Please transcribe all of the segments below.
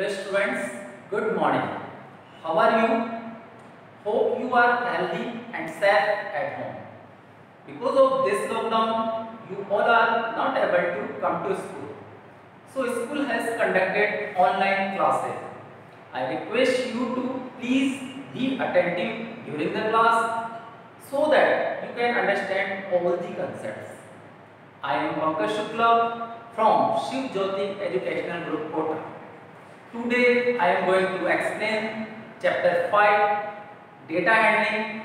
Hello students, good morning. How are you? Hope you are healthy and safe at home. Because of this lockdown, you all are not able to come to school. So school has conducted online classes. I request you to please be attentive during the class so that you can understand all the concepts. I am Pankaj Shukla from Shiv Jyoti Educational Group Kota. Today I am going to explain chapter 5 data handling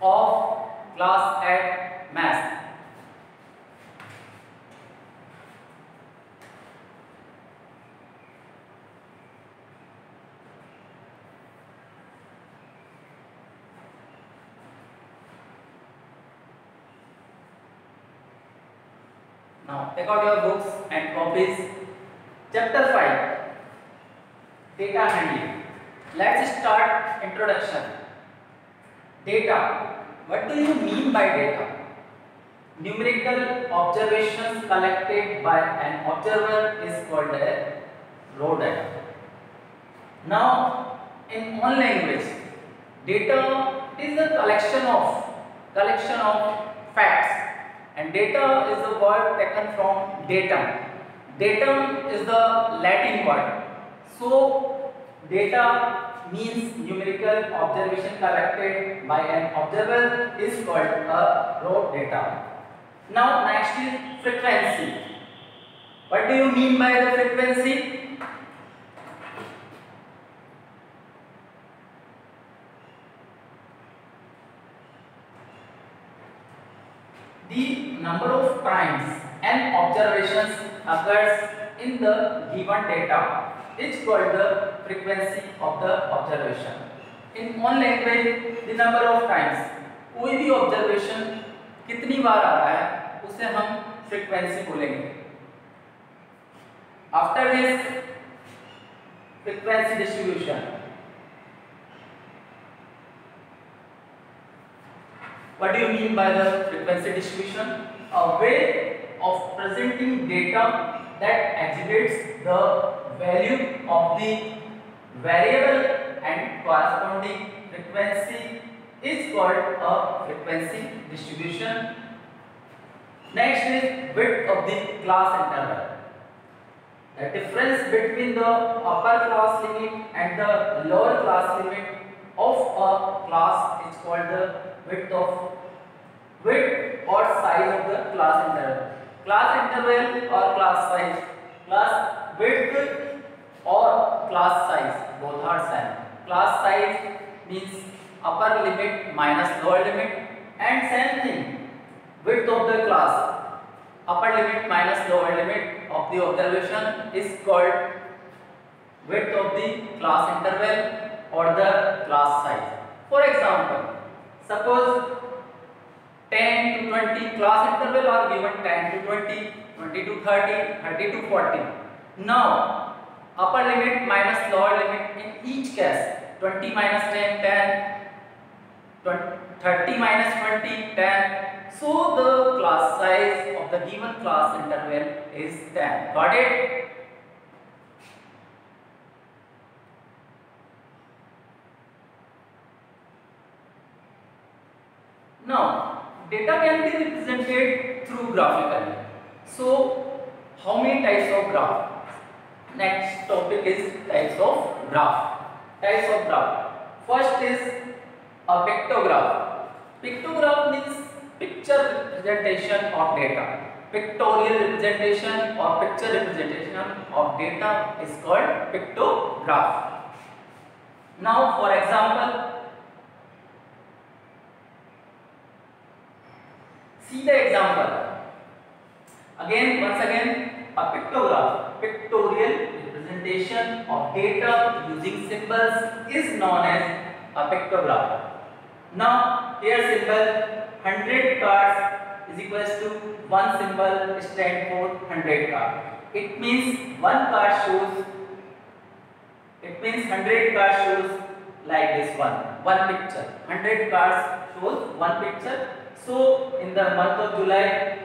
of class at math. Now take out your books and copies. Chapter 5 data handling. Let's start introduction. Data. What do you mean by data? Numerical observations collected by an observer is called a raw data. Now, in own language, data is a collection of facts, and data is the word taken from datum. Datum is the Latin word. So, data means numerical observation collected by an observer is called a raw data. Now, next is frequency. What do you mean by the frequency? The number of times an observations occurs in the given data is called the frequency of the observation. In one language, the number of times कोई भी observation कितनी बार आ रहा है उसे हम frequency बोलेंगे. After this, frequency distribution. What do you mean by the frequency distribution? A way of presenting data that exhibits the value of the variable and corresponding frequency is called a frequency distribution. Next is width of the class interval. The difference between the upper class limit and the lower class limit of a class is called the width or size of the class interval. Class interval or class size. Class width or class size, both are same. Class size means upper limit minus lower limit, and same thing, width of the class, upper limit minus lower limit of the observation is called width of the class interval or the class size. For example, suppose 10 to 20 class interval are given, 10 to 20, 20 to 30, 30 to 40. Now, upper limit minus lower limit in each case, 20 minus 10, 10, 30 minus 20, 10. So, the class size of the given class interval is 10. Got it? Now, data can be represented through graphically. So, how many types of graph? Next topic is types of graph. Types of graph. First is a pictograph. Pictograph means picture representation of data. Pictorial representation or picture representation of data is called pictograph. Now, for example, see the example. Once again, a pictograph, pictorial representation of data using symbols is known as a pictograph. Now, here symbol 100 cards is equals to one symbol stand for 100 cards. It means one card shows. It means 100 cards shows like this one picture. 100 cards shows one picture. So, in the month of July,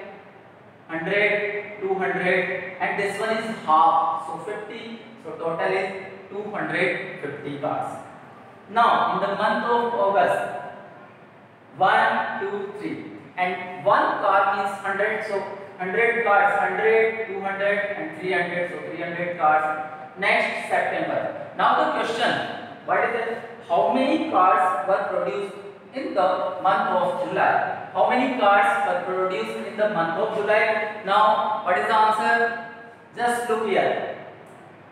100, 200, and this one is half, so 50. So total is 250 cars. Now in the month of August, 1, 2, 3, and one car means 100. So 100 cars, 100, 200, and 300. So 300 cars. Next September. Now the question, what is it? How many cars were produced in the month of July? How many cars were produced in the month of July? Now what is the answer? Just look here.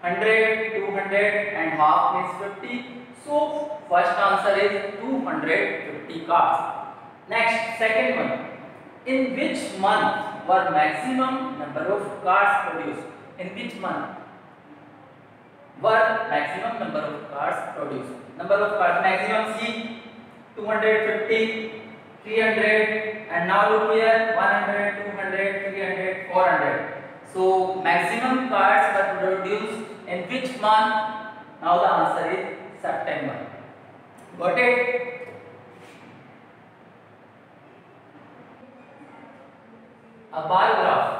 100, 200, and half means 50. So first answer is 250 cars. Next, second one. In which month were maximum number of cars produced? In which month were maximum number of cars produced? Number of cars maximum, see, 250, 300, and now look here, 100, 200, 300, 400. So maximum cars were produced in which month? Now the answer is September. Got it? A bar graph,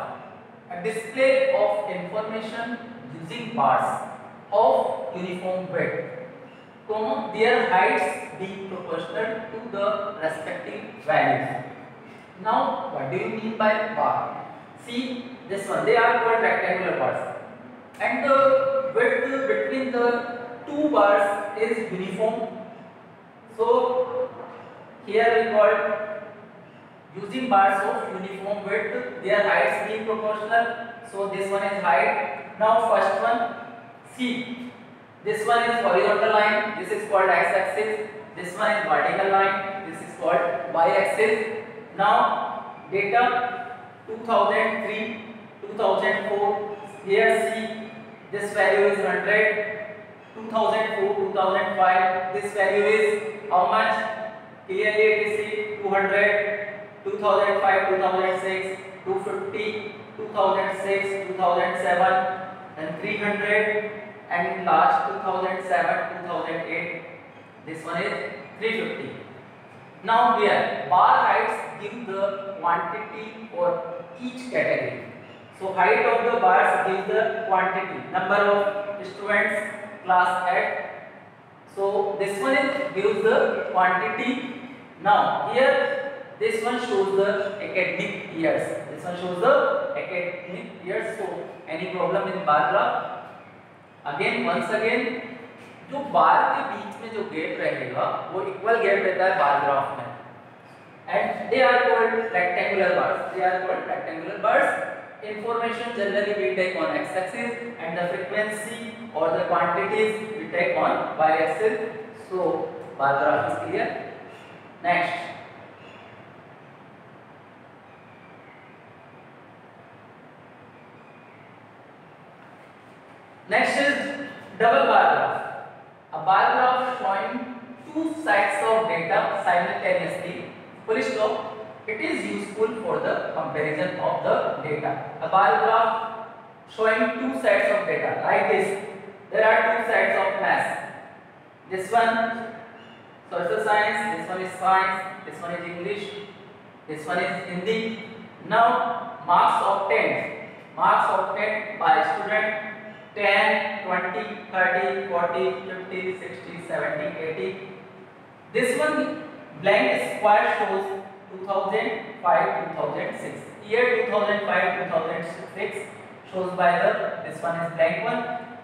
a display of information using bars of uniform width, their heights being proportional to the respective values. Now what do you mean by bar? See this one, they are called rectangular bars, and the width between the two bars is uniform. So here we call using bars of uniform width, their heights being proportional. So this one is height. Now first one, see, this one is horizontal line, this is called x-axis. This one is vertical line, this is called y-axis. Now data 2003, 2004. Here see, this value is 100. 2004, 2005. This value is how much? Clearly it is see 200. 2005, 2006, 250, 2006, 2007, and 300, and last 2007, 2008. This one is 350. Now here bar heights give the quantity for each category. So height of the bars gives the quantity, number of students class at. So this one gives the quantity. Now here this one shows the academic years. This one shows the academic years. So any problem in bar graph? Again, once again, जो बार के बीच में जो gap रहेगा वो equal gap रहता है bar graph में. And they are called rectangular bars. They are called rectangular bars. Information generally we take on x-axis, and the frequency or the quantities we take on y-axis. So bar graph is clear. Next. Next is double bar graph. A bar graph showing two sides of data simultaneously. Full stop. It is useful for the comparison of the data. A bar graph showing two sides of data like this. There are two sides of math. This one social science, this one is science, this one is English, this one is Hindi. Now marks obtained by student 10, 20, 30, 40, 50, 60, 70, 80. This one blank square shows 2005, 2006. Year 2005, 2006 shows by this one is blank one,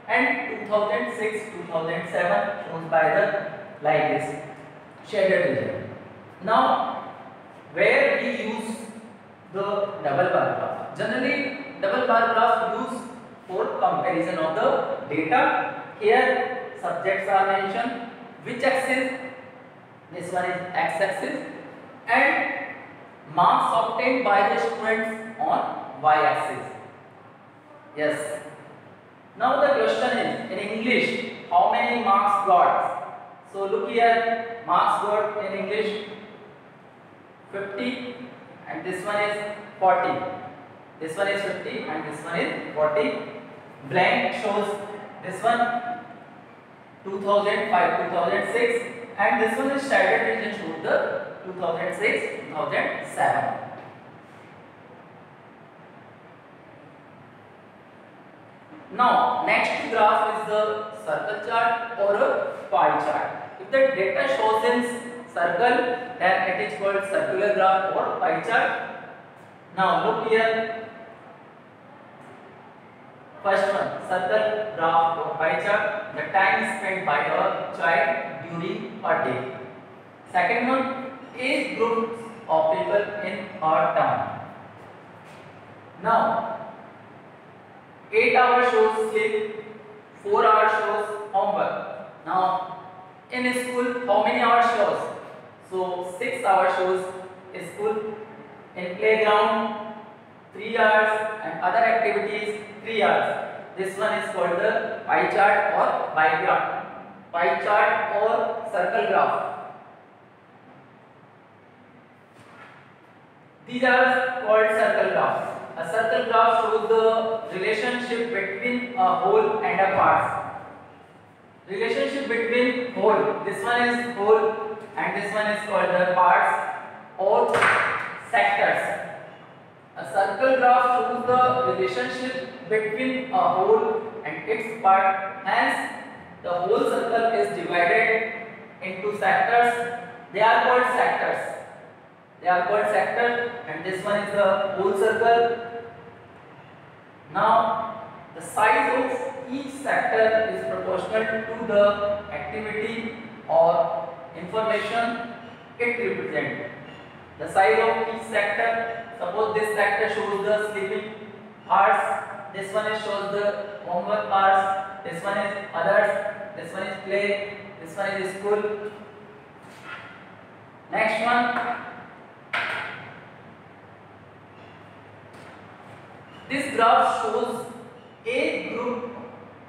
and 2006, 2007 shows by the like this shaded region. Now where we use the double bar graph? Generally double bar graph used for comparison of the data. Here subjects are mentioned, which axis? This one is x-axis, and marks obtained by the students on y-axis. Yes. Now the question is, in English, how many marks got? So look here, marks got in English 50, and this one is 40. This one is 50 and this one is 40. Blank shows this one 2005, 2006, and this one is shaded region shows the 2006, 2007. Now, next graph is the circle chart or a pie chart. If the data shows in circle, then it is called circular graph or pie chart. Now, look here. First one, circle graph or pie chart, the time spent by a child during a day. Second one, age groups of people in a town. Now, 8 hours shows sleep, 4 hours shows homework. Now, in school, how many hours shows? So, 6 hours shows school. In playground, 3 hours, and other activities, 3 hours. This one is called the pie chart or pie graph. Pie chart or circle graph. These are called circle graphs. A circle graph shows the relationship between a whole and a parts. Relationship between whole. This one is whole and this one is called the parts or sectors. A circle graph shows the relationship between a whole and its part. Hence, the whole circle is divided into sectors. They are called sectors. They are called sectors, and this one is the whole circle. Now, the size of each sector is proportional to the activity or information it represents. The size of each sector, suppose this sector shows the sleeping hours, this one shows the homework hours, this one is others, this one is play, this one is school. Next one. This graph shows a group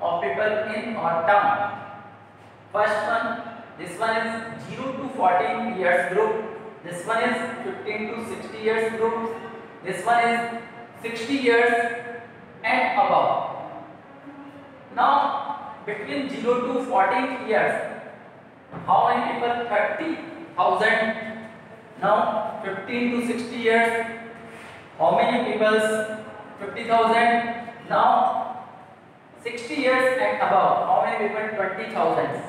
of people in a town. First one, this one is 0 to 14 years group. This one is 15 to 60 years group. This one is 60 years and above. Now, between 0 to 14 years, how many people? 30,000. Now, 15 to 60 years, how many people? 50,000. Now, 60 years and above, how many people? 20,000.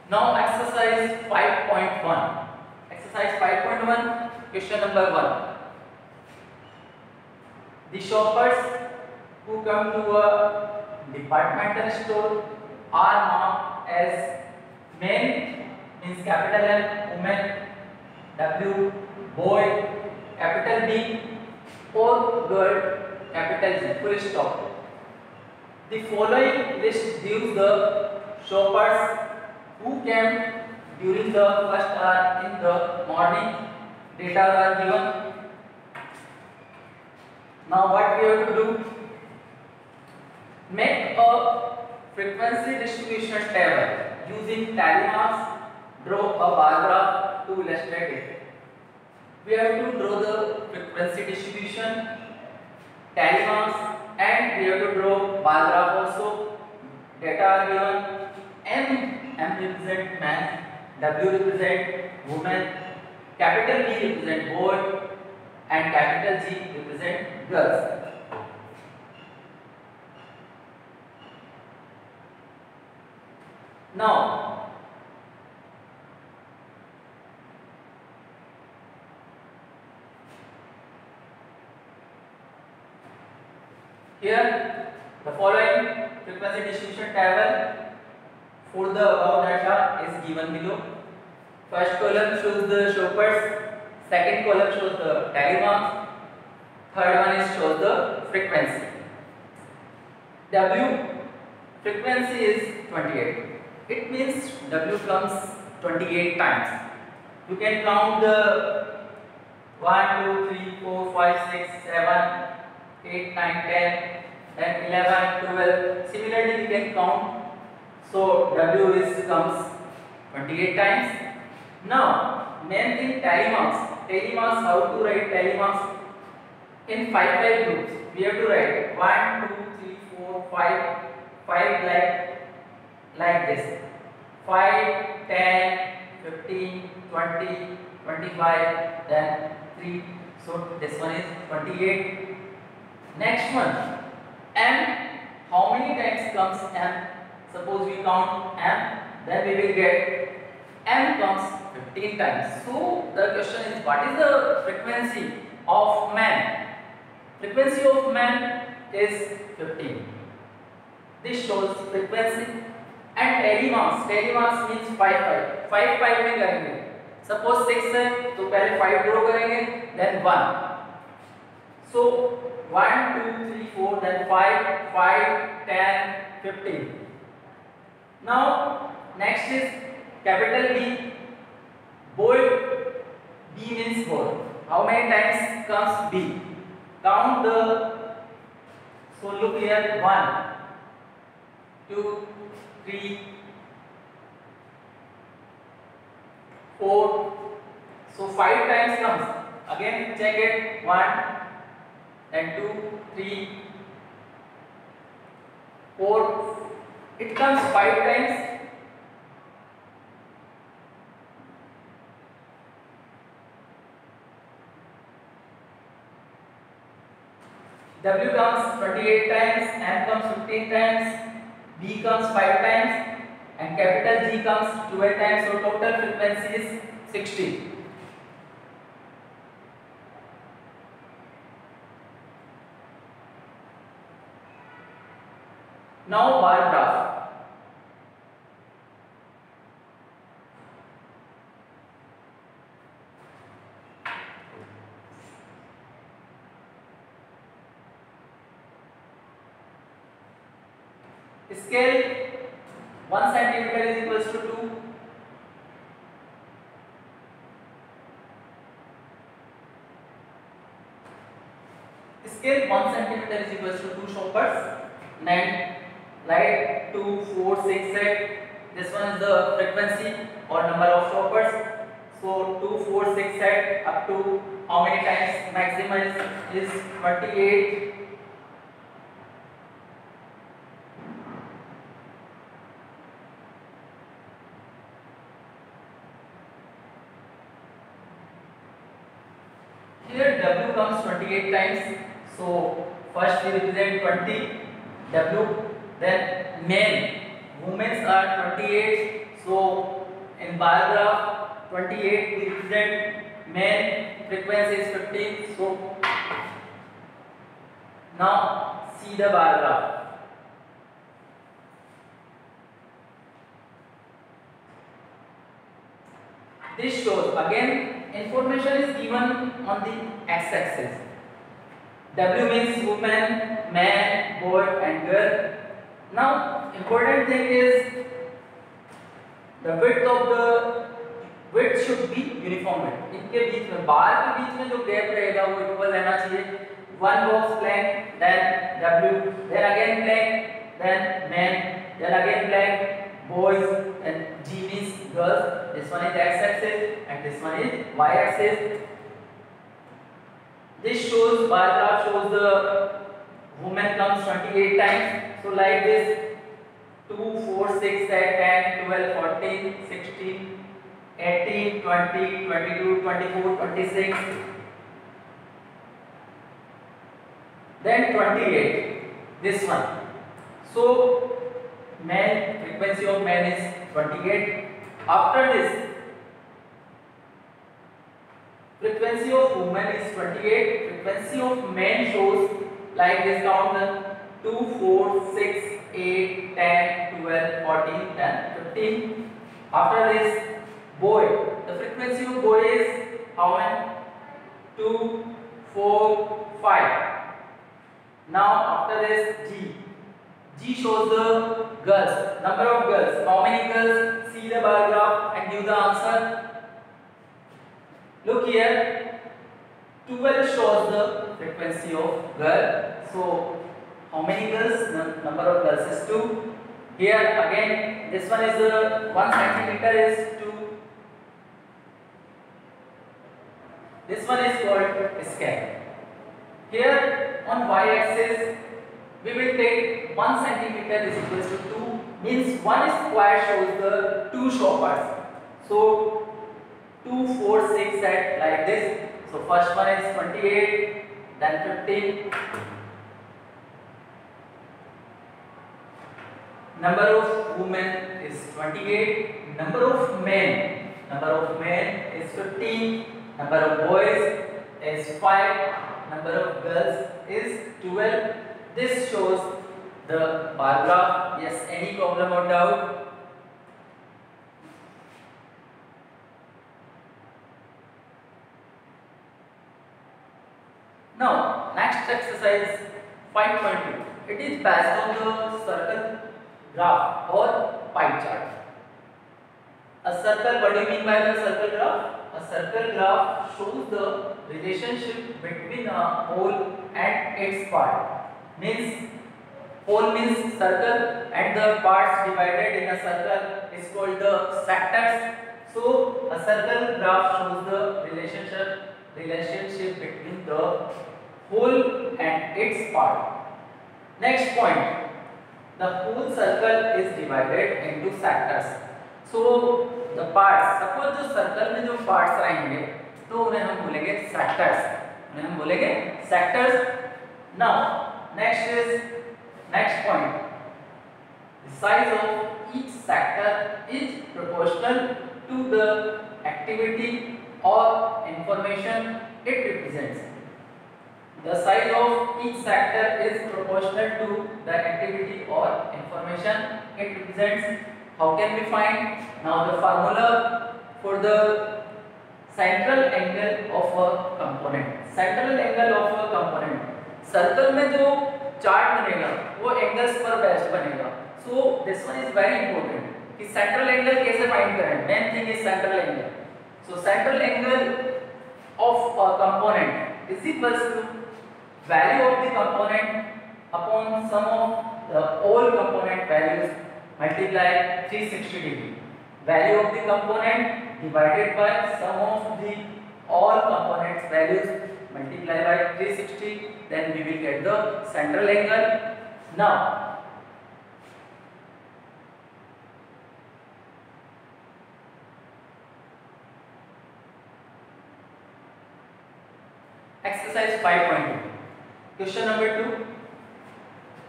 Now, exercise 5.1. Exercise 5.1, question number 1. The shoppers who come to a departmental store are marked as men, means capital M, woman, W, boy, capital B, or girl, capital G, full stop. The following list gives the shoppers who came during the first hour in the morning. Data are given. Now what we have to do? Make a frequency distribution table using tally marks. Draw a bar graph to illustrate it. We have to draw the frequency distribution, tally marks, and we have to draw bar graph also. Data are given. M represent man, W represent woman, capital B represent boy, and capital G represent girls. Now, here the following frequency distribution table for the above data is given below. First column shows the shoppers, second column shows the tally marks, third one is shows the frequency. W frequency is 28. It means W comes 28 times. You can count the 1, 2, 3, 4, 5, 6, 7, 8, 9, 10, then 11, 12. Similarly, we can count. So W comes 28 times. Now, main thing tally marks. Tally marks, how to write tally marks? In 5 groups. We have to write 1, 2, 3, 4, 5 like this. 5, 10, 15, 20, 25, then 3. So this one is 28. Next one, m. How many times comes m? Suppose we count m, then we will get m comes 15 times. So the question is, what is the frequency of man? Frequency of man is 15. This shows frequency. And tally marks means 5 में करेंगे. Suppose 6 है तो पहले 5 draw करेंगे, then 1. So 1, 2, 3, 4, then 5, 10, 15. Now next is capital B. Bold. B means bold. How many times comes B? Count the. So look here. 1, 2, 3, 4. So 5 times comes. Again check it. 1, then 2, 3, 4. It comes 5 times. W comes 28 times, M comes 15 times, B comes 5 times, and capital G comes 12 times. So total frequency is 60. Now bar graph. Scale 1 centimeter is equals to 2. Scale 1 centimeter is equals to 2 choppers. 9, light 2, 4, 6, 8. This one is the frequency or number of choppers. So 2, 4, 6, 8 up to how many times? Maximum is 28. Here W comes 28 times. So first we represent 20 W. Then men, women are 28. So in bar graph 28 we represent men. Frequency is 15. So now see the bar graph. This shows again. Information is given on the x-axis. W means woman, man, boy and girl. Now important thing is the width should be uniform. इनके बीच में बार के बीच में जो gap रहेगा वो equal रहना चाहिए. One box blank, then W, then again blank, then man, then again blank, boys, and G means girls. This one is x-axis and this one is y-axis. This shows bar graph shows the woman comes 28 times. So like this 2, 4, 6, 10, 12, 14, 16, 18, 20, 22, 24, 26. Then 28. This one. So man, frequency of man is 28. After this, frequency of woman is 28. Frequency of man shows like this. Count 2, 4, 6, 8, 10, 12, 14, 10, 15. After this, boy. The frequency of boy is how many? 2, 4, 5. Now after this, G. G shows the girls, number of girls. How many girls? See the bar graph and give the answer. Look here, 12 shows the frequency of girl. So how many girls? The number of girls is 2. Here again, this one is 1 centimeter is 2. This one is called scale. Here on y-axis, we will take 1 centimeter is equals to 2. Means 1 square shows the 2 choppers. So 2 4 6 set like this. So first one is 28, then 15. Number of women is 28, number of men is 15, number of boys is 5, number of girls is 12. This shows the bar graph. Yes, any problem or doubt? Now, next exercise 5.2. It is based on the circle graph or pie chart. A circle, what do you mean by the circle graph? A circle graph shows the relationship between a pole and its part. Means pole means circle and the parts divided in a circle is called the sectors. So a circle graph shows the relationship between the whole and its part. Next point. The whole circle is divided into sectors. So the parts, suppose जो circle में जो parts रहेंगे तो उन्हें हम बोलेंगे sectors. Now next point. The size of each sector is proportional to the activity or information it represents. The size of each sector is proportional to the activity or information it represents. How can we find? Now the formula for the central angle of a component. Central angle of a component. Circle में जो chart बनेगा वो angles पर based बनेगा. So this one is very important कि central angle कैसे find करें. Main thing is central angle. So central angle of a component is equals to value of the component upon sum of the all component values multiply 360 degree. Value of the component divided by sum of the all components values multiply by 360, then we will get the central angle. Now exercise 5.2. Question number 2.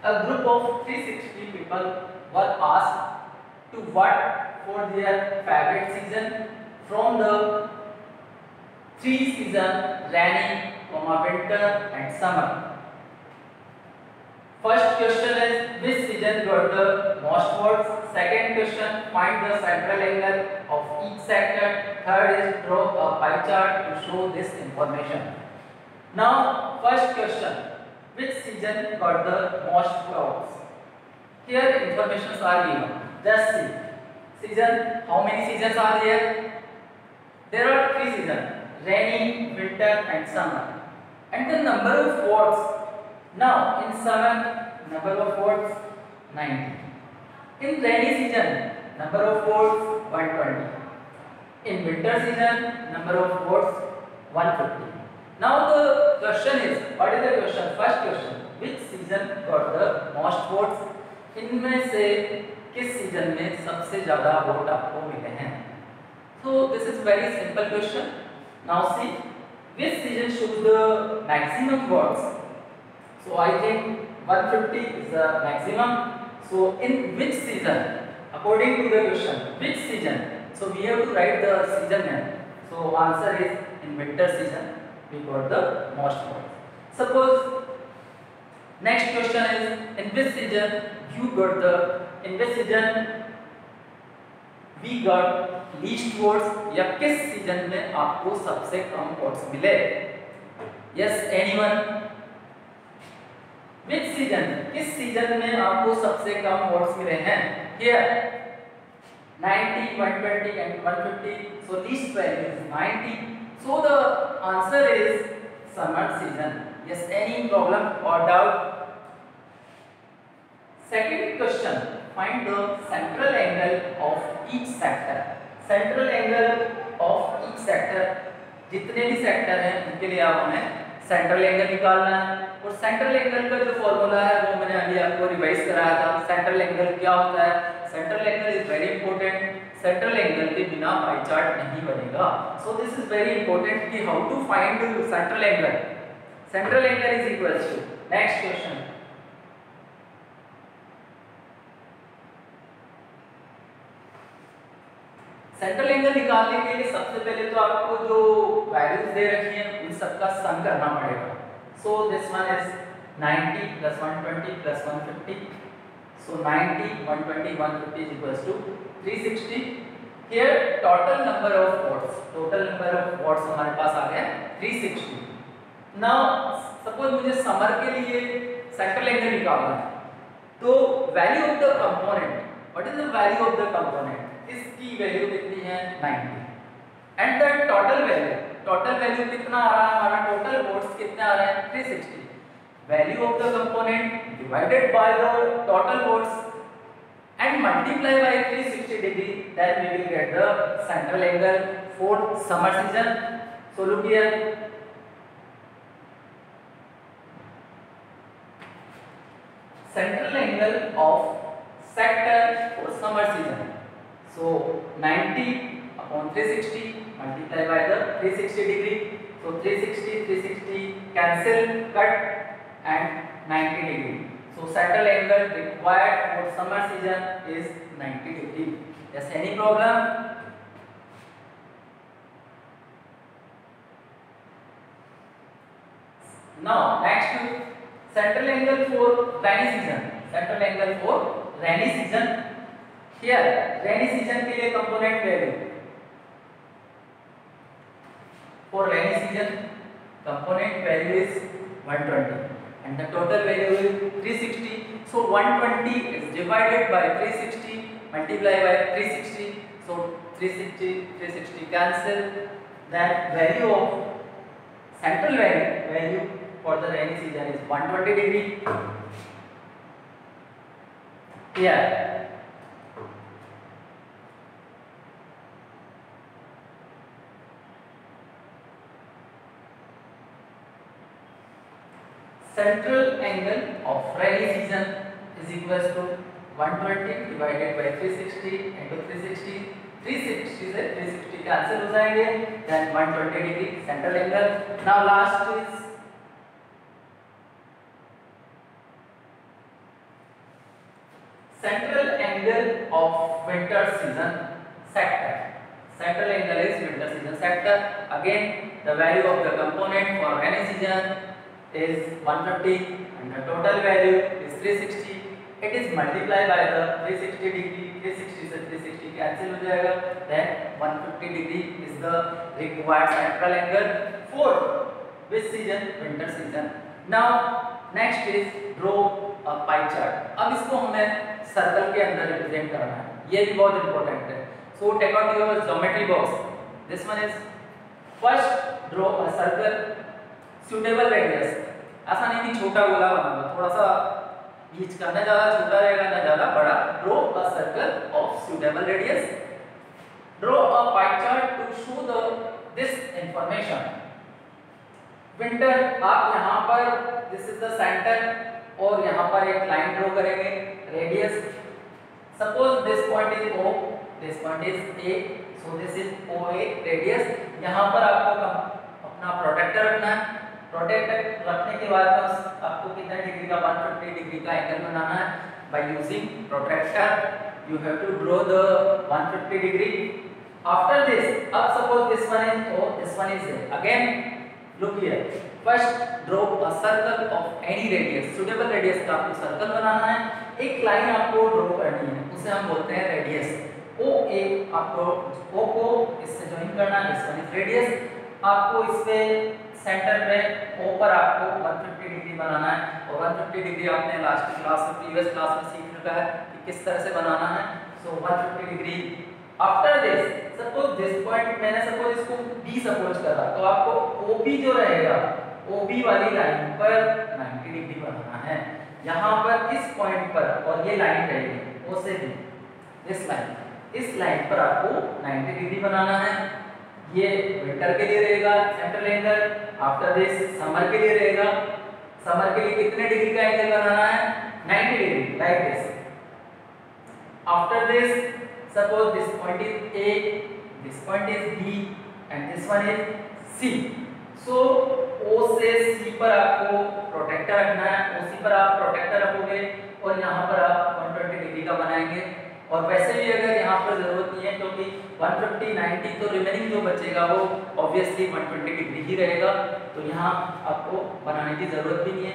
A group of 360 people were asked to vote for their favorite season from the three seasons: rainy, winter and summer. First question is which season got the most votes? Second question, find the central angle of each sector. Third is draw a pie chart to show this information. Now first question, which season got the most votes? Here informations are given. Just see. Season, how many seasons are there? There are three seasons: rainy, winter and summer. And the number of votes. Now in summer, number of votes 90. In rainy season, number of votes 120. In winter season, number of votes 150. Now the question is, what is the question? First question, which season got the most votes? इनमें से किस season में सबसे ज़्यादा vote आपको मिले हैं? So this is very simple question. Now see, which season shows the maximum votes? So I think 150 is the maximum. So in which season? According to the question, which season? So we have to write the season name. So answer is in winter season we got the most votes. Suppose next question is in which season you got the, in which season we got least votes या किस season में आपको सबसे कम votes मिले? Yes, anyone? Which season? किस season में आपको सबसे कम वोट्स मिले हैं? Here 90, 120 and 150. So least value is 90. So the answer is summer season. Yes, any problem or doubt? Second question, find the central angle of each sector. Central angle of each sector, जितने भी sector हैं उनके लिए आप हमें central angle निकालना है. और सेंट्रल एंगल का जो फॉर्मूला है वो मैंने अभी आपको रिवाइज कराया था. सेंट्रल एंगल क्या होता है? Central angle is very important. Central angle के बिना पाई चार्ट नहीं बनेगा। So this is very important कि how to find central angle. Central angle is equals to, next question, central angle निकालने के लिए सबसे पहले तो आपको जो वैल्यूज दे रखी हैं उन सबका सम करना पड़ेगा। सो this one is 90 plus 120 plus 150, so 90 120 150 is equals to 360। here total number of watts हमारे पास आ गया 360। now suppose मुझे समर के लिए सेंट्रल एंगल निकालना है, तो value of the component, what is the value of the component, इसकी वैल्यू कितनी है 90, एंड द टोटल वैल्यू कितना आ रहा है हमारा, टोटल वोट्स कितने आ रहे हैं 360, value of the component divided by the total votes and multiply by 360 degree, then we will get the central angle for summer season. So look here, central angle of sector for summer season, so 90 upon 360 multiply by the 360 degree, so 360 cancel, cut and 90 degree, so central angle required for summer season is 90 degree। yes, any problem? now next, central angle for rainy season, central angle for rainy season, here rainy season के लिए component value, for rainy season component value is 120 and the total value is 360, so 120 is divided by 360 multiply by 360, so 360 cancel, then value of central value for the rainy season is 120 degree। here central angle of rainy season is equals to 120 divided by 360 into 360, 360 से 360 cancel हो जाएंगे, then 120 degree central angle. now last is central angle of winter season sector, central angle is winter season sector, again the value of the component for rainy season is 150 and the total value is 360, it is multiplied by the 360 degree, 360 से 360 cancel हो जाएगा, then 150 degree is the required central angle for which season, winter season। now next is draw a pie chart। अब इसको हमें circle के अंदर represent करना है, ये भी बहुत इंपॉर्टेंट है। So take out your geometry box, this one is first draw a circle suitable radius, ऐसा नहीं कि छोटा गोला बनाना, थोड़ा सा बीच का, ना ज्यादा छोटा रहेगा ना ज्यादा बड़ा। Draw a circle of suitable radius, draw a pie chart to show the this information. Winter, आप यहाँ पर दिस इज द सेंटर और यहाँ पर एक लाइन ड्रॉ करेंगे, radius, suppose this point is O, this point is A, so this is OA radius. यहाँ पर आपको अपना प्रोटेक्टर रखना है, प्रोटेक्टर रखने के बाद आपको कितना डिग्री का 150 डिग्री का एंगल बनाना है, by using protractor you have to draw the 150 degree. After this, अब suppose this one is O, this one is A, again look here, first draw a circle of any radius, suitable radius का आपको circle बनाना है, एक line आपको draw करनी है, उसे हम बोलते हैं रेडियस। OA आपको O को इससे ज्वाइन करना है, दिस वन इज रेडियस, आपको इस पे सेंटर में O पर आपको 150 डिग्री बनाना है, और 150 डिग्री आपने लास्ट क्लास में, प्रीवियस क्लास में सीख रखा है कि किस तरह से बनाना है। सो 150 degree. After this, suppose this point, मैंने सपोज इसको B सपोज करा, तो आपको OB जो रहेगा, OB वाली लाइन पर 90 डिग्री बनाना है, यहाँ पर इस पॉइंट पर, और ये लाइन रहेगी O से B, इस लाइन पर आपको 90 डिग्री बनाना है। ये विंटर के लिए रहेगा central angle, after this summer के लिए रहेगा, समर के लिए कितने डिग्री का एंगल बनाना है, 90 degree, like this. After this Suppose this point is A, this point is B and this one is C. So O से C पर आपको प्रोटेक्टर रखना है, OC पर आप प्रोटेक्टर रखोगे और यहाँ पर आप 120 डिग्री का बनाएंगे। और वैसे भी अगर यहाँ पर जरूरत नहीं है क्योंकि 150 90 तो रिमेनिंग जो बचेगा वो ऑब्वियसली 120 डिग्री ही रहेगा, तो यहाँ आपको बनाने की जरूरत भी नहीं है।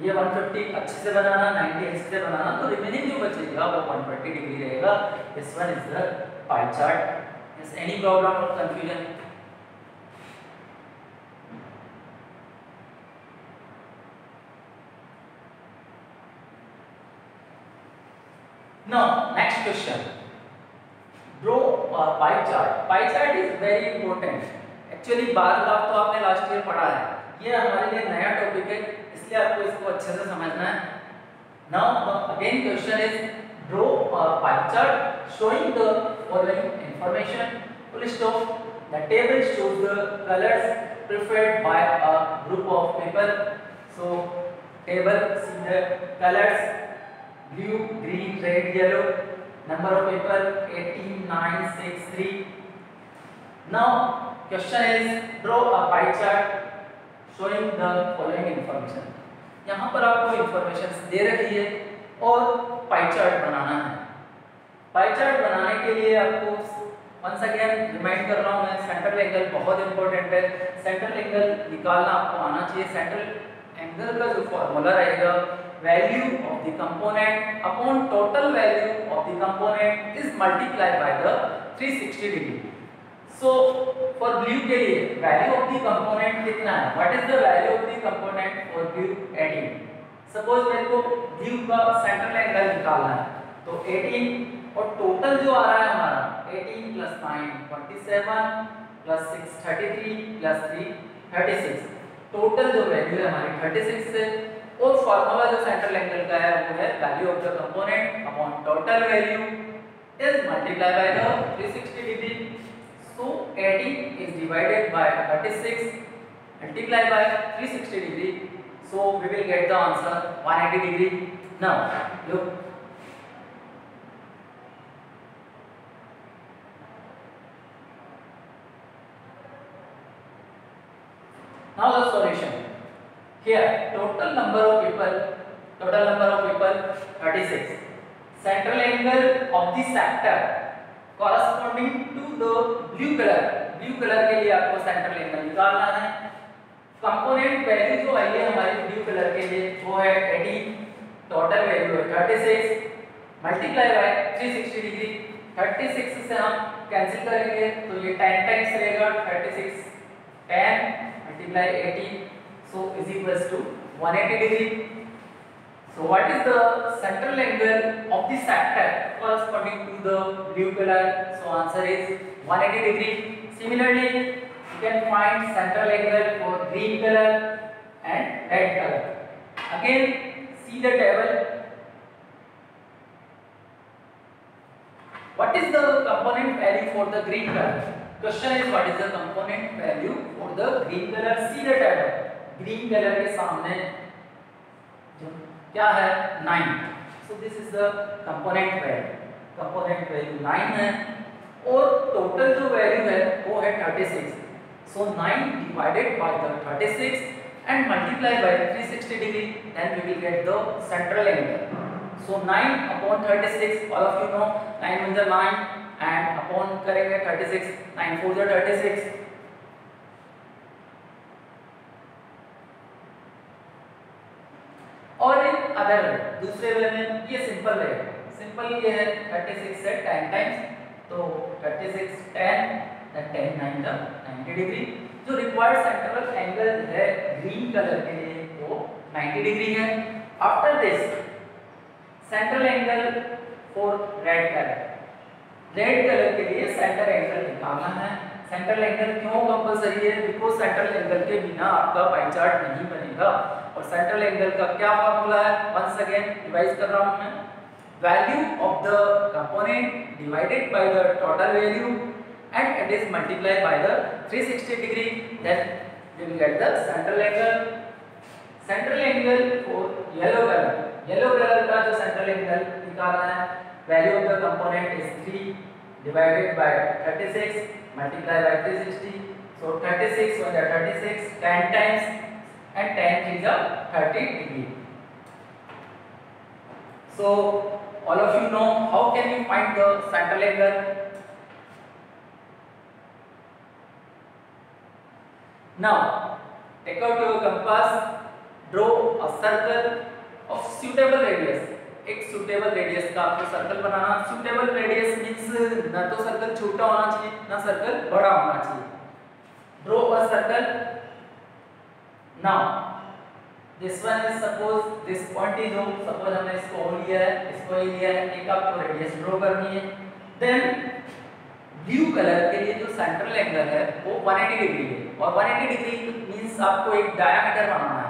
ये 150 अच्छे से बनाना, 90 अच्छे से बनाना, तो रिमेनिंग जो बचेगा वो 120 डिग्री रहेगा। This one is the pie chart. Is any problem और confusion? Now next question, draw a pie chart. Pie chart is very important. Actually bar graph तो आपने लास्ट ईयर पढ़ा है, ये हमारे लिए नया टॉपिक है, इसलिए आपको इसको अच्छे से समझना है। Now again question is draw a pie chart showing the following information. Full stop. The table shows the colors preferred by a group of people. So table see the colors blue, green, red, yellow. Number of people 18, 9, 6, 3. Now question is draw a pie chart showing the following information. यहाँ पर आपको information दे रखी है और pie chart बनाना है। Pie chart बनाने के लिए आपको वंस अगेन रिमाइंड कर रहा हूँ मैं, सेंट्रल एंगल बहुत इंपॉर्टेंट है। सेंट्रल एंगल निकालना आपको आना चाहिए। सेंट्रल एंगल का जो फॉर्मूला रहेगा, value of the component upon total value of the component is multiplied by the 360 degree. So for blue के लिए वैल्यू ऑफ द कंपोनेंट कितना है? What is the value of the component for blue? 18। Suppose मेरे को blue का central angle निकालना है, तो 18 और टोटल जो आ रहा है हमारा 18 प्लस 9 27 प्लस 6 33 प्लस 3 36। टोटल जो वैल्यू है हमारी 36 से, और फार्मूला जो सेंट्रल एंगल का है वो है value of the component upon total value is multiplied by the 360 degree. So 18 is divided by 36 multiplied by 360 degree. So we will get the answer 180 degree. Now look. Now the solution. Here total number of people 36. Central angle of the sector corresponding to the blue color के लिए आपको central angle निकालना है। Component value जो आई है हमारी blue colour के लिए वो है 18, टोटल वैल्यू है 36 मल्टीप्लाई बाय 360 डिग्री। 36 से हम कैंसिल करेंगे तो ये 10 टाइम्स रहेगा। 36 10 multiply 18 so is equals to 180 degree. So what is the central angle of the sector corresponding to the blue color? So answer is 180 degree. Similarly, you can find central angle for green color and red color. Again, see the table. What is the component value for the green color? Question is what is the component value for the green color? See the table. Green color के सामने क्या है? 9. So this is the component value. Component value 9 है और total जो value है वो है 36. So 9 divided by the 36 and multiply by 360 degree, then we will get the central angle. So 9 upon 36, all of you know 9 means 9 and upon करेंगे 36, 9 4 is 36. और एक other दूसरे वे में ये सिंपल है। सिंपल ये है 36 से 10 टाइम्स, तो 36 10 10 9 90 डिग्री। जो रिक्वायर्ड सेंट्रल एंगल है ग्रीन कलर के लिए वो 90 डिग्री है। After this central angle for red colour के लिए सेंटर एंगल निकालना है। सेंट्रल एंगल क्यों कंपलसरी है? बिकॉज सेंट्रल एंगल के बिना आपका पाई चार्ट नहीं बनेगा। और सेंट्रल एंगल का क्या फॉर्मूला है? वंस अगेन रिवाइज कर रहा हूं मैं। Value of the component divided by the total value and it is multiplied by the 360 degree, then we will get the central angle. Central angle for yellow colour का जो central angle निकालना है value of the component is 3 divided by 36 multiplied by 360. So 36 1 is 36, 10 times, and 10 is 30 degree. So all of you know how can we find the central angle? Now take out your compass, draw a circle of suitable radius. एक suitable radius का आपको circle बनाना. Suitable radius means ना तो circle छोटा होना चाहिए ना circle बड़ा होना चाहिए. Draw a circle. Now this one is suppose this point is O. Suppose हमने इसको O लिया है, इसको A लिया है. एक आपको radius draw करनी है. Then ब्लू कलर के लिए जो सेंट्रल एंगल है वो 180 डिग्री है, और 180 डिग्री मींस आपको एक डायमीटर बनाना है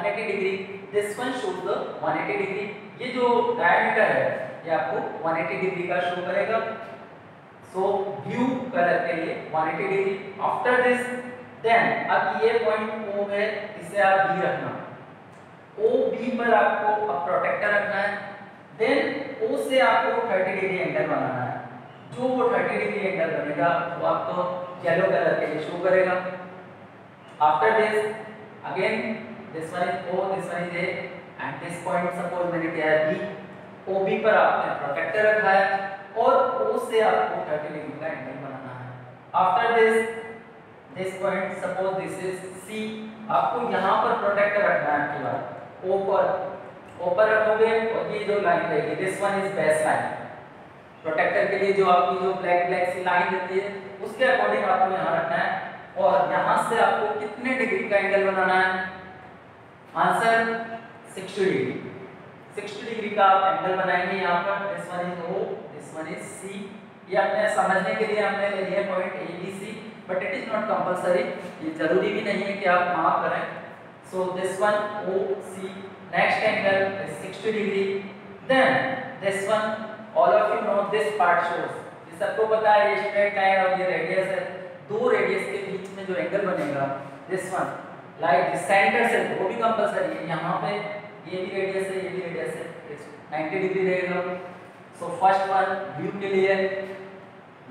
180 degree. This one shows the 180 degree. ये जो डायमीटर है ये आपको 180 डिग्री का शो करेगा. सो ब्लू कलर के लिए 180 डिग्री. आफ्टर दिस देन अब ये पॉइंट O है, इसे आप B रखना. O B पर आपको अब प्रोटेक्टर रखना है. देन O से आपको 30 डिग्री एंगल बनाना है. जो वो 30 डिग्री एंगल बनेगा वो आपको येलो कलर के लिए शो करेगा. After this again this one is O, this one is A, and this point suppose मैंने किया है B. OB पर आपने प्रोटेक्टर रखा है और O से आपको 30 डिग्री का एंगल बनाना है. After this point suppose this is C. आपको यहाँ पर प्रोटेक्टर रखना है आपके बाद O पर रखोगे और ये जो लाइन रहेगी this one is base line. Protractor के लिए जो आपकी जो ब्लैक सी लाइन रहती है उसके अकॉर्डिंग आपको यहाँ रखना है. और यहाँ से आपको कितने डिग्री का एंगल बनाना है? Answer 60 degree. 60 डिग्री का आप एंगल बनाएंगे यहाँ पर. This one is O, this one is C. ये अपने समझने के लिए हमने ले लिया point ABC, but it is not compulsory. ये जरूरी भी नहीं है कि आप मार्क करें. So this one OC. Next angle is 60 degree. Then this one all of you know this part shows. ये सबको पता है ये स्ट्रेट लाइन और ये रेडियस है. दो रेडियस के बीच में जो एंगल बनेगा this one like this centre से वो भी कंपलसरी है. यहाँ पे ये भी रेडियस है, ये भी रेडियस है. 90 डिग्री रहेगा. सो फर्स्ट वन ब्लू के लिए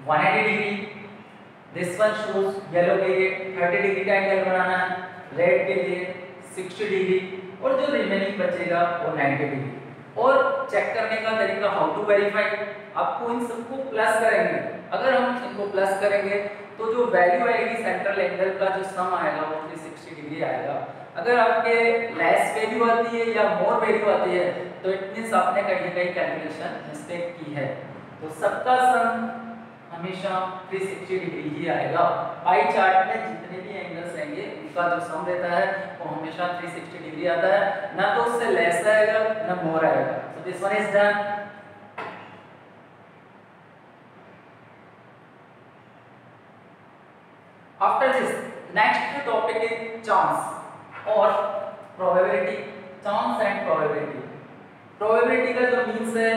180 degree. This one shows yellow के लिए 30 डिग्री का एंगल बनाना है. रेड के लिए 60 डिग्री और जो रिमेनिंग बचेगा वो 90 डिग्री. और चेक करने का तरीका हाउ टू वेरीफाई. आपको इन सबको प्लस करेंगे. अगर हम इनको प्लस करेंगे तो जो वैल्यू आएगी सेंट्रल एंगल का जो सम आएगा वो 360 डिग्री आएगा. अगर आपके लेस वैल्यू आती है या मोर वैल्यू आती है तो इट मींस आपने कहीं ना कहीं कैलकुलेशन मिस्टेक की है. तो सबका सम हमेशा 360 डिग्री ही आएगा. पाई चार्ट में जितने भी एंगल्स रहेंगे उनका जो सम रहता है वो हमेशा 360 डिग्री आता है. ना तो उससे लेस आएगा ना मोर आएगा. So this one is done. After this next topic is chance और probability. Chance and probability. Probability का जो मीन्स है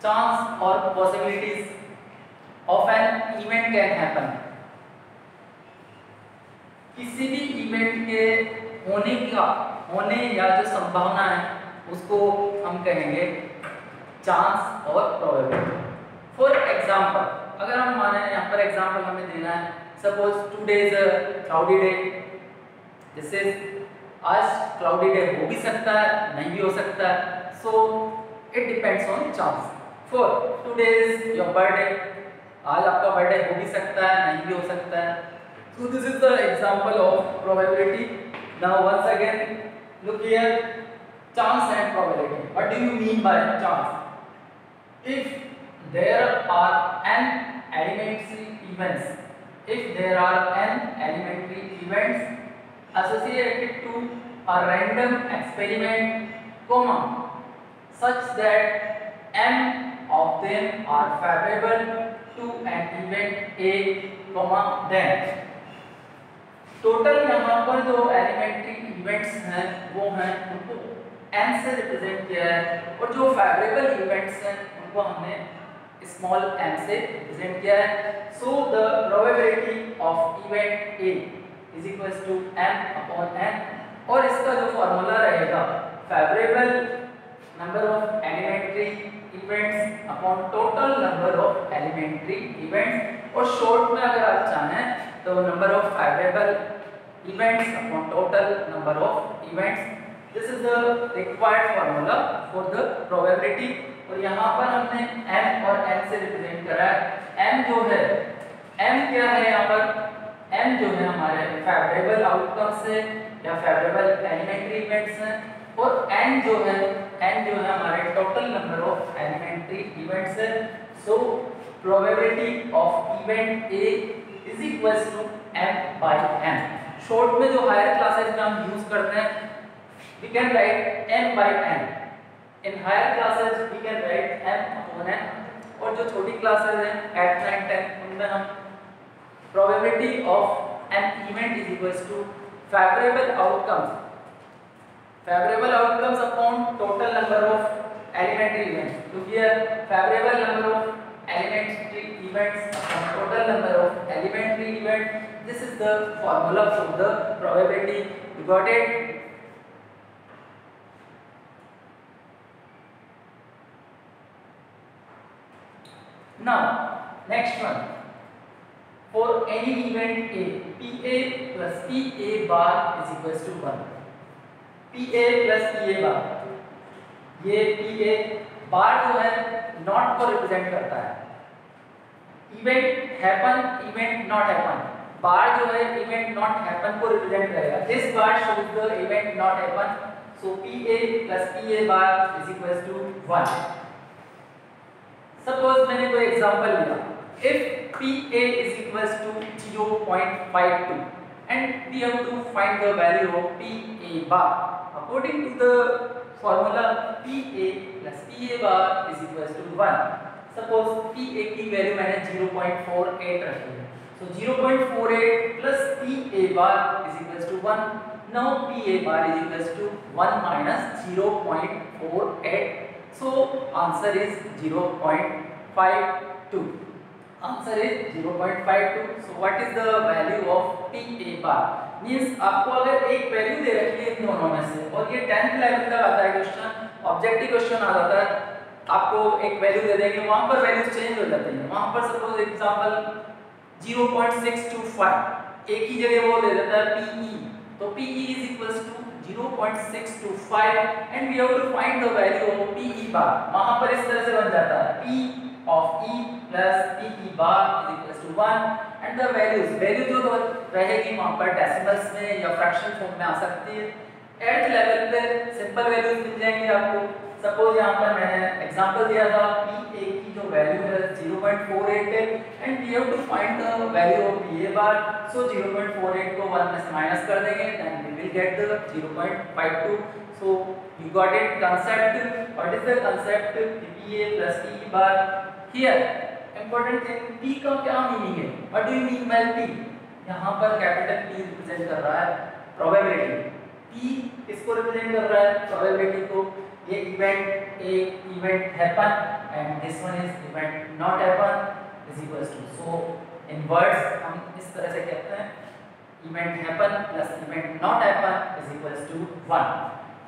चांस और possibilities of an event can happen. किसी भी इवेंट के होने या जो संभावना है उसको हम कहेंगे चांस और प्रोबेबिलिटी. फॉर एग्जांपल अगर हम माने यहाँ पर एग्जांपल हमें देना है suppose today is a cloudy day. This is आज क्लाउडी डे हो भी सकता है नहीं भी हो सकता है. So it depends on chance. For today is your birthday. आज आपका बर्थडे हो भी सकता है नहीं भी हो सकता है. So this is the example of probability. Now once again look here chance and probability. What do you mean by chance? If there are n elementary events associated to a random experiment comma such that n of them are favorable to an event A, then total यहाँ पर जो elementary events हैं वो हैं उनको n से represent किया है और जो फेवरेबल इवेंट्स हैं उनको हमने स्मॉल m से रिप्रेजेंट किया है. So the probability of event A is equals to m upon n. और इसका जो फॉर्मूला रहेगा favourable number of elementary events upon total number of elementary events, और शॉर्ट में अगर आप चाहें तो number of favourable events upon total number of events. This is the required formula for the probability. और यहाँ पर हमने m और n से रिप्रेजेंट करा है। m जो है, m क्या है यहाँ पर, m जो है हमारे फेवरेबल आउटकम्स है या फेवरेबल एलिमेंट्री इवेंट्स हैं, और n जो है हमारे total number of elementary events है। So probability of event A is equals to m by n। Short में जो हायर क्लासेस में हम यूज करते हैं, we can write m by n। in higher classes we can write m upon n, और जो छोटी क्लासेस हैं 8 9 10 उनमें हम probability of an event is equals to favorable outcomes upon total number of elementary events। तो here favorable number of elementary events upon total number of elementary events, this is the formula for the probability। you got it? Now next one, for any event A, PA plus PA bar is equals to 1। PA plus PA bar, ये PA बार जो है not को represent करता है। Event happen, event not happen, bar जो है event not happen को represent करेगा। This bar shows the event not happen, so PA plus PA bar is equals to 1। Suppose मैंने कोई एग्जांपल लिया, if PA is equals to 0.52 and we have to find the value of PA bar according to the formula PA plus PA bar is equals to 1। Suppose PA की value मैंने 0.48 रखी है, so 0.48 plus PA bar is equals to 1। now PA bar is equals to 1 minus 0.48, so answer is 0.52। answer is 0.52। so what is the value of PA bar? means आपको अगर एक value दे रखी है इन दोनों में से, और ये 10th लेवल तक आता है क्वेश्चन, ऑब्जेक्टिव क्वेश्चन आ जाता है, आपको एक वैल्यू दे देंगे, वहां पर वैल्यूज चेंज हो जाती हैं। वहां पर सपोज एग्जांपल 0.625, एक ही जगह वो दे देता है PE, तो PE is equals to 0.625 and we have to find the value of PE bar। वहां पर इस तरह से बन जाता है P of E plus PE bar is equals to 1 and the value जो रहेगी वहां पर डेसिमल्स में या फ्रैक्शन फॉर्म में आ सकती है। 8th लेवल पे सिंपल वैल्यूज मिल जाएंगे आपको। सपोज यहाँ पर मैंने एग्जांपल दिया था PA की जो वैल्यू है 0.48 है and we have to find the value of PA bar. So 0.48 को 1 में से माइनस कर देंगे, then we will get the 0.52। So you got it concept. What is the concept PA plus PE bar? Here important thing, P का क्या meaning है? What do you mean by P? यहाँ पर कैपिटल P रिप्रेजेंट कर रहा है probability. P किसको represent कर रहा है? प्रोबेबिलिटी को। ये event A event happen and this one is event not happen is equals to, so in words हम इस तरह से कहते हैं event happen plus event not happen is equals to 1।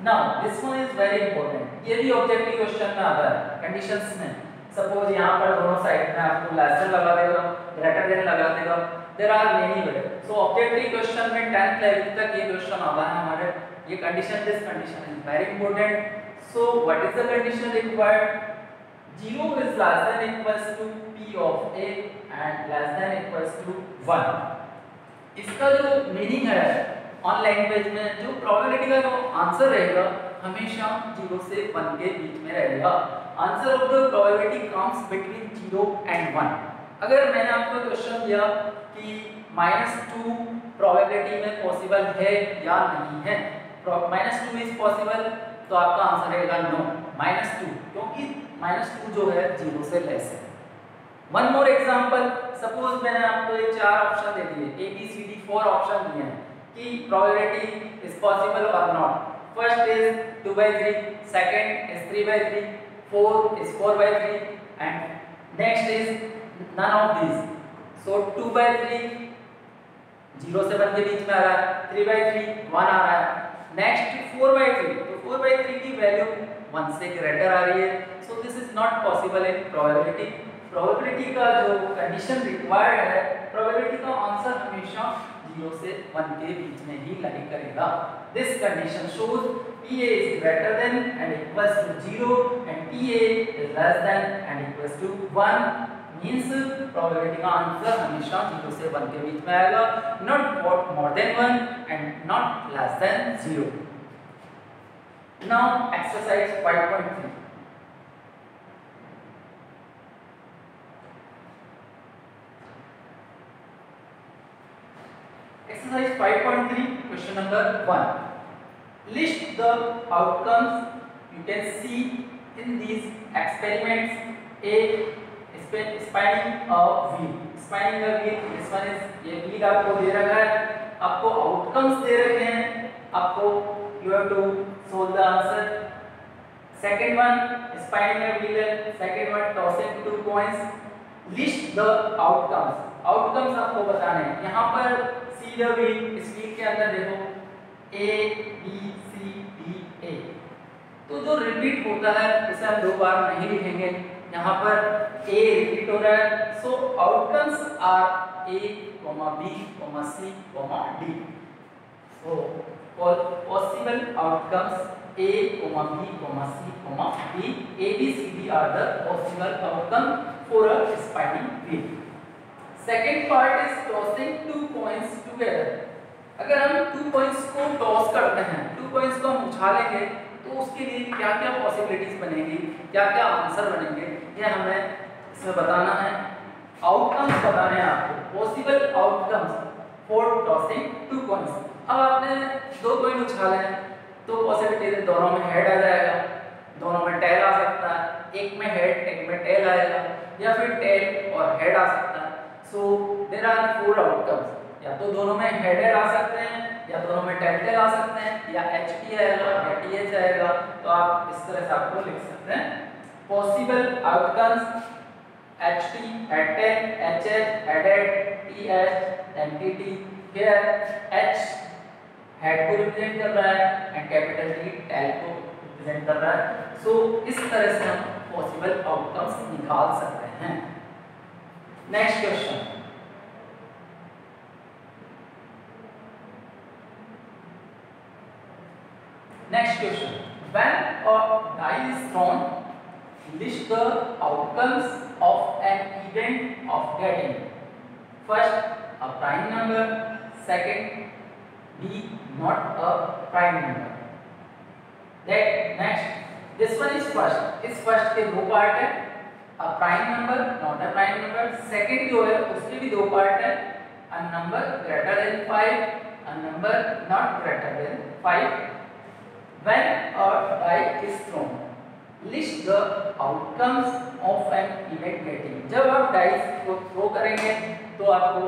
Now this one is very important, ये भी objective question में आता है कंडीशंस में। सपोज यहाँ पर दोनों साइड में आपको लेस देन लगा देगा, ग्रेटर देन लगा देगा, there are many way. So objective question में 10th लेवल तक ये क्वेश्चन आता है हमारे। ये condition, this condition is very important. So what is the condition required? 0 is less than equals to P of A and less than equals to 1। इसका जो meaning है ऑन लैंग्वेज में, जो प्रोबेबिलिटी का जो आंसर रहेगा हमेशा 0 से 1 के बीच में रहेगा। Answer of the probability comes between 0 and 1। अगर मैंने आपको क्वेश्चन दिया कि -2 प्रोबेबिलिटी में पॉसिबल है या नहीं है, -2 इज पॉसिबल, तो आपका आंसर रहेगा नो, -2, क्योंकि -2 जो है 0 से लेस है। वन मोर एग्जांपल, सपोज मैंने आपको ये 4 ऑप्शन दे दिए, A B C D 4 option दिए हैं कि प्रोबेबिलिटी इज पॉसिबल और not. First is 2/3, second is 3/3, fourth is 4/3 and next is none of this. So 2/3 0 से 1 के बीच में आ रहा है, 3/3 1 आ रहा है, नेक्स्ट 4/3, तो 4/3 की वैल्यू 1 से ग्रेटर आ रही है, so this is not possible in probability. Probability का जो कंडीशन रिक्वायर्ड है, प्रोबेबिलिटी का आंसर हमेशा 0 से 1 के बीच में ही लाई करेगा। This condition shows PA is greater than and equals to 0 and PA is less than and equals to 1, means probability का आंसर हमेशा 0 से 1 के बीच में आएगा, not more than 1 and not less than 0। Now exercise 5.3। Exercise 5.3 question number 1। List the outcomes you can see in these experiments. A spinning a wheel, spinning a wheel, this one is ये wheel आपको दे रखा है, आपको outcomes दे रखे हैं, आपको you have to solve the answer। Second one spinning a wheel, second one tossing 2 coins। List the outcomes, outcomes आपको बताने हैं। यहाँ पर see the wheel, इस wheel के अंदर देखो A B C D A, तो जो रिपीट होता है उसे हम 2 बार नहीं लिखेंगे, यहाँ पर A रिपीट हो रहा है, so outcomes are A, B, C, D। So possible outcomes A, B, C, D, A, B, C, D are the possible outcome for a spinning wheel. Second part is tossing 2 coins together. अगर हम 2 coins को toss करते हैं, 2 coins को हम उछालेंगे, तो उसके लिए क्या क्या पॉसिबिलिटीज बनेंगी, क्या क्या आंसर बनेंगे, यह हमें इसमें बताना है। आउटकम्स बताने हैं आपको, possible outcomes for tossing 2 coins. अब आपने 2 कॉइन उछाले हैं, तो पॉसिबिलिटी है दोनों में हेड आ जाएगा, दोनों में टेल आ सकता है, एक में हेड एक में टेल आएगा, या फिर टेल और हेड आ सकता है। सो देयर आर 4 आउटकम्स, या तो दोनों में हेड आ सकते हैं, या दोनों में टेल आ सकते हैं, या HP आएगा या TH आएगा। तो आप इस तरह से आपको लिख सकते हैं possible outcomes HT, HTEL, HH, HEAD, TH, MTT। here H head को रिप्रेजेंट कर रहा है एंड कैपिटल T टेल को रिप्रेजेंट कर रहा है। सो इस तरह से हम पॉसिबल आउटकम्स निकाल सकते हैं। Next question, next question, when a die is thrown, list the outcomes of an event of getting first a prime number, second B not a prime number। That next this one is first, इस first के 2 part है, a prime number not a prime number। second जो है उसके भी 2 part है, a number greater than 5, a number not greater than 5। When a die is thrown, list the outcomes of an event getting। जब आप dice को throw करेंगे तो आपको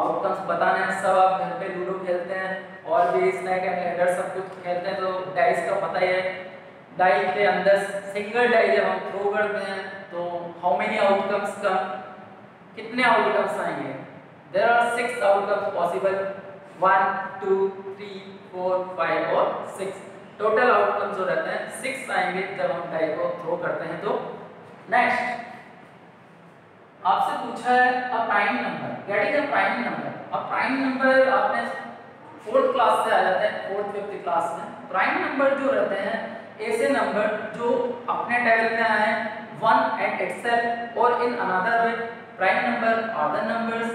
आउटकम्स बताना है। सब आप घर पे लूडो खेलते हैं और भी स्नैक एंड लैडर सब कुछ खेलते हैं, तो डाइस का पता ही है। डाई के अंदर सिंगल डाई जब हम थ्रो करते हैं तो हाउ मेनी आउटकम्स का कितने आउटकम्स आएंगे? देयर आर 6 आउटकम्स पॉसिबल, 1 2 3 4 5 और 6। टोटल आउटकम जो रहते हैं 6 आएंगे जब हम डाई को थ्रो करते हैं। तो नेक्स्ट आपसे पूछा है अ prime number, getting a prime number. A prime number आपने 4th क्लास से आ जाते हैं, 4th 5th क्लास में। प्राइम नंबर जो रहते हैं ऐसे नंबर जो अपने टेबल में आए 1 एंड इटसेल्फ और in another way. Prime number are the numbers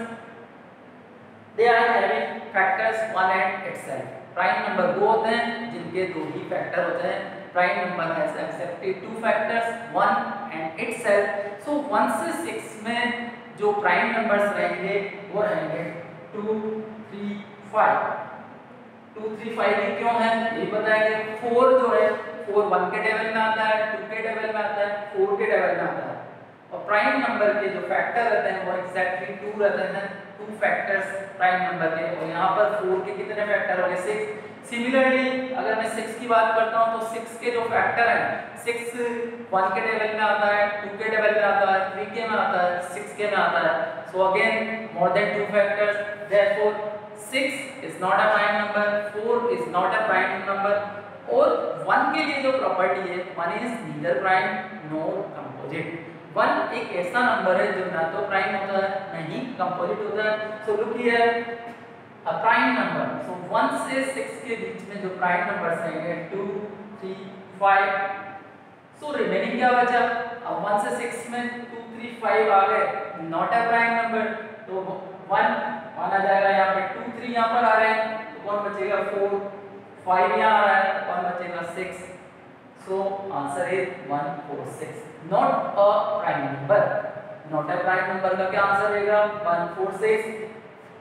they are having factors 1 and itself. Prime number वो होते हैं जिनके 2 ही फैक्टर होते हैं। Prime number has accepted 2 factors 1 and itself. So 1 से 6 में जो प्राइम नंबर्स रहेंगे वो रहेंगे 2 3 5। 2 3 5 ये क्यों है ये बताएंगे। 4 जो है 4 1 के टेबल में आता है, 2 के टेबल में आता है, 4 के टेबल में आता है। और प्राइम नंबर के जो फैक्टर रहते हैं वो एग्जैक्टली 2 रहते हैं, 2 फैक्टर्स प्राइम नंबर के। और यहाँ पर 4 के कितने फैक्टर होंगे? 6। सिमिलरली अगर मैं 6 की बात करता हूँ तो 6 के जो फैक्टर हैं 6 1 के टेबल में आता है, 2 के टेबल में आता है, 3 के में आता है, 6 के में आता है। So again more than 2 factors, therefore 6 is not a prime number, 4 is not a prime number। और 1 के लिए जो प्रॉपर्टी है 1 is neither prime nor composite. 1 एक ऐसा नंबर है जो ना तो प्राइम होता है ना ही कंपोजिट होता है। So look here a prime number, so 1 से 6 के बीच में जो प्राइम नंबर्स रहेंगे 2 3 5, सो रिमेनिंग क्या बचा? अब 1 से 6 में 2 3 5 आ गए, नॉट अ प्राइम नंबर, तो 1 माना जाएगा। यहाँ पे 2 3 यहाँ पर आ रहे हैं तो कौन बचेगा? 4, 5 यहाँ आ रहा है तो कौन बचेगा? 6। So answer is 1 4 6, not a prime number. Not a prime number का क्या आंसर रहेगा? 1 4 6।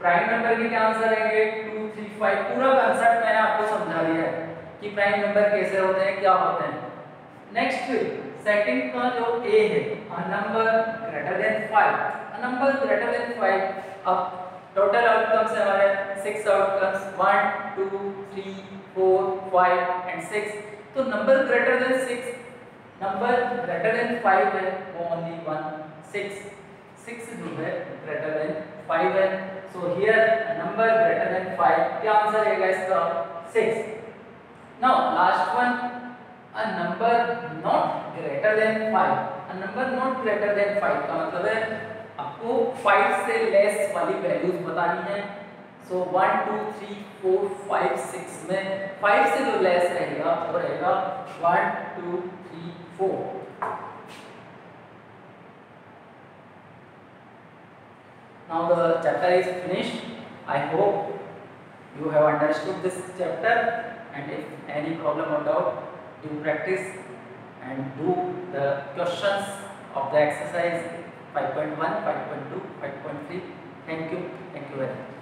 प्राइम नंबर के क्या आंसर रहेंगे? 2 3 5। पूरा कंसेप्ट मैंने आपको समझा दिया है कि प्राइम नंबर कैसे होते हैं, क्या होते हैं। नेक्स्ट सेकंड का जो ए है, a number greater than 5, a number greater than 5। अब टोटल आउटकम्स है हमारे 6 आउटकम्स, 1 2 3 4 5 एंड 6। तो number greater than 6, number greater than 5 है वो ओनली 1 6, 6 जो है ग्रेटर देन 5 है। So here number greater than 5, क्या आंसर रहेगा इसका? 6। Now last one, a number not greater than 5, a number not greater than 5 का मतलब है आपको 5 से लेस वाली वैल्यूज बतानी है। सो 1 2 3 4 5 6 में 5 से जो लेस रहेगा वो रहेगा 1 2 3 4। Now the chapter is finished. I hope you have understood this chapter, and if any problem or doubt, do practice and do the questions of the exercise 5.1, 5.2, 5.3. Thank you very much.